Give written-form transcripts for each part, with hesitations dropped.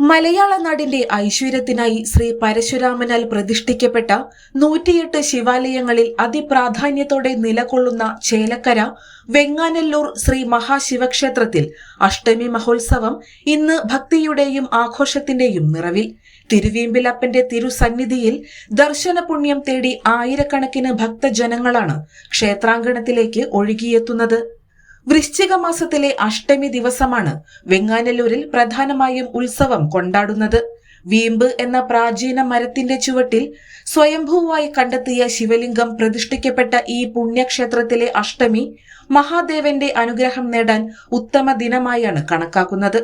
മലയാള നാടിന്റെ ഐശ്വര്യത്തിനായി ശ്രീ പരശുരാമനാൽ പ്രതിഷ്ഠിക്കപ്പെട്ട 108 ശിവാലയങ്ങളിൽ അതിപ്രാധാന്യത്തോടെ നിലകൊള്ളുന്ന ചേലക്കര വെങ്ങാനല്ലൂർ ശ്രീ മഹാശിവക്ഷേത്രത്തിൽ അഷ്ടമി മഹോത്സവം ഇന്ന് ഭക്തിയുടെയും ആഘോഷത്തിന്റെയും നിറവിൽ. തിരുവീമ്പിലപ്പന്റെ തിരുസന്നിധിയിൽ ദർശന പുണ്യം തേടി ആയിരക്കണക്കിന് ഭക്തജനങ്ങളാണ് ക്ഷേത്രാങ്കണത്തിലേക്ക് ഒഴുകിയെത്തുന്നത്. വൃശ്ചിക മാസത്തിലെ അഷ്ടമി ദിവസമാണ് വെങ്ങാനല്ലൂരിൽ പ്രധാനമായും ഉത്സവം കൊണ്ടാടുന്നത്. വീമ്പ് എന്ന പ്രാചീന മരത്തിന്റെ ചുവട്ടിൽ സ്വയംഭൂവായി കണ്ടെത്തിയ ശിവലിംഗം പ്രതിഷ്ഠിക്കപ്പെട്ട ഈ പുണ്യക്ഷേത്രത്തിലെ അഷ്ടമി മഹാദേവന്റെ അനുഗ്രഹം നേടാൻ ഉത്തമ ദിനമായാണ് കണക്കാക്കുന്നത്.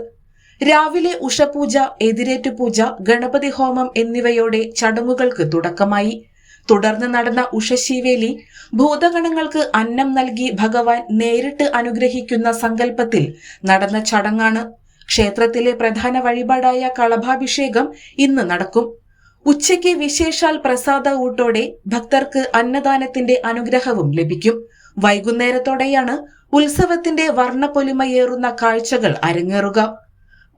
രാവിലെ ഉഷപൂജ, എതിരേറ്റുപൂജ, ഗണപതി ഹോമം എന്നിവയോടെ ചടങ്ങുകൾക്ക് തുടക്കമായി. തുടർന്ന് നടന്ന ഉഷശീവേലി ഭൂതഗണങ്ങൾക്ക് അന്നം നൽകി ഭഗവാൻ നേരിട്ട് അനുഗ്രഹിക്കുന്ന സങ്കല്പത്തിൽ നടന്ന ചടങ്ങാണ്. ക്ഷേത്രത്തിലെ പ്രധാന വഴിപാടായ കളഭാഭിഷേകം ഇന്ന് നടക്കും. ഉച്ചയ്ക്ക് വിശേഷാൽ പ്രസാദ ഊട്ടോടെ ഭക്തർക്ക് അന്നദാനത്തിന്റെ അനുഗ്രഹവും ലഭിക്കും. വൈകുന്നേരത്തോടെയാണ് ഉത്സവത്തിന്റെ വർണ്ണപ്പൊലിമയേറുന്ന കാഴ്ചകൾ അരങ്ങേറുക.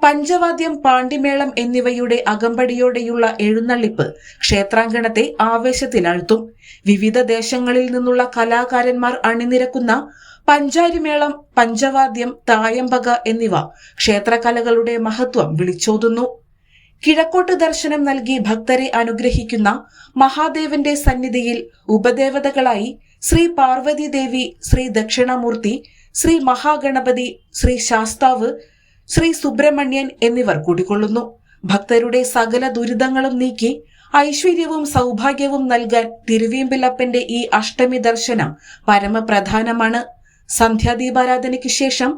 പഞ്ചവാദ്യം, പാണ്ടിമേളം എന്നിവയുടെ അകമ്പടിയോടെയുള്ള എഴുന്നള്ളിപ്പ് ക്ഷേത്രാങ്കണത്തെ ആവേശത്തിലാഴ്ത്തും. വിവിധ ദേശങ്ങളിൽ നിന്നുള്ള കലാകാരന്മാർ അണിനിരക്കുന്ന പഞ്ചാരിമേളം, പഞ്ചവാദ്യം, തായമ്പക എന്നിവ ക്ഷേത്രകലകളുടെ മഹത്വം വിളിച്ചോതുന്നു. കിഴക്കോട്ട് ദർശനം നൽകി ഭക്തരെ അനുഗ്രഹിക്കുന്ന മഹാദേവന്റെ സന്നിധിയിൽ ഉപദേവതകളായി ശ്രീ പാർവതി ദേവി, ശ്രീ ദക്ഷിണാമൂർത്തി, ശ്രീ മഹാഗണപതി, ശ്രീ ശാസ്താവ്, ശ്രീ സുബ്രഹ്മണ്യൻ എന്നിവർ കുടികൊള്ളുന്നു. ഭക്തരുടെ സകല ദുരിതങ്ങളും നീക്കി ഐശ്വര്യവും സൗഭാഗ്യവും നൽകാൻ തിരുവീമ്പിലപ്പന്റെ ഈ അഷ്ടമി ദർശനം പരമപ്രധാനമാണ്. സന്ധ്യാദീപാരാധനയ്ക്ക് ശേഷം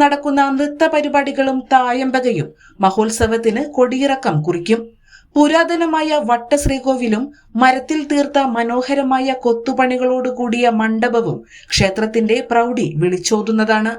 നടക്കുന്ന നൃത്ത പരിപാടികളും തായമ്പകയും മഹോത്സവത്തിന് കൊടിയിറക്കം കുറിക്കും. പുരാതനമായ വട്ടശ്രീകോവിലും മരത്തിൽ തീർത്ത മനോഹരമായ കൊത്തുപണികളോടുകൂടിയ മണ്ഡപവും ക്ഷേത്രത്തിന്റെ പ്രൗഢി വിളിച്ചോതുന്നതാണ്.